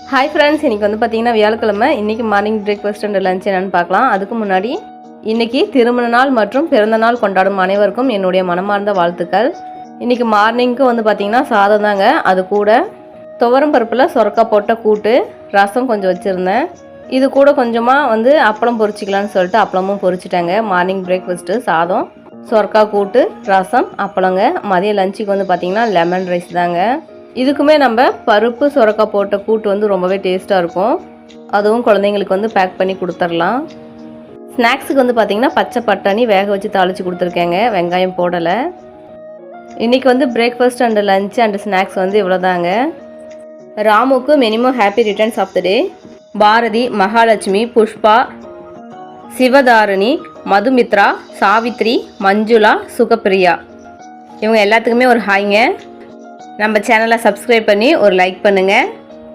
Hi friends, இன்றைக்கி வந்து பார்த்திங்கன்னா வியாழக்கிழமை. இன்றைக்கி மார்னிங் பிரேக்ஃபாஸ்ட் அண்ட் லஞ்ச் என்னென்னு பார்க்கலாம். அதுக்கு முன்னாடி இன்றைக்கி திருமண நாள் மற்றும் பிறந்த நாள் கொண்டாடும் அனைவருக்கும் என்னுடைய மனமார்ந்த வாழ்த்துக்கள். இன்றைக்கி மார்னிங்க்கு வந்து பார்த்திங்கன்னா சாதம் தாங்க. அது கூட துவரம் பருப்பில் சொரக்காய் போட்ட கூட்டு, ரசம் கொஞ்சம் வச்சுருந்தேன். இது கூட கொஞ்சமாக வந்து அப்பளம் பொரிச்சிக்கலான்னு சொல்லிட்டு அப்பளமும் பொரிச்சிட்டாங்க. மார்னிங் பிரேக்ஃபாஸ்ட்டு சாதம், சொரக்காய் கூட்டு, ரசம், அப்பளங்க. மதிய லஞ்சுக்கு வந்து பார்த்திங்கன்னா லெமன் ரைஸ் தாங்க. இதுக்குமே நம்ம பருப்பு சொரக்காய் போட்ட கூட்டு வந்து ரொம்பவே டேஸ்ட்டாக இருக்கும். அதுவும் குழந்தைங்களுக்கு வந்து பேக் பண்ணி கொடுத்துர்லாம். ஸ்நாக்ஸுக்கு வந்து பார்த்திங்கன்னா பச்சை பட்டாணி வேக வச்சு தாளித்து கொடுத்துருக்கேங்க, வெங்காயம் போடலை. இன்றைக்கி வந்து breakfast and lunch and snacks வந்து இவ்வளோதாங்க. ராமுக்கு minimum happy returns of the day. Bharathi, Mahalakshmi, Pushpa, Sivadharani, Madhumitra, Savithri, Manjula, Sugapriya இவங்க எல்லாத்துக்குமே ஒரு ஹாய்ங்க. நம்ம சேனலை சப்ஸ்கிரைப் பண்ணி ஒரு லைக் பண்ணுங்கள்.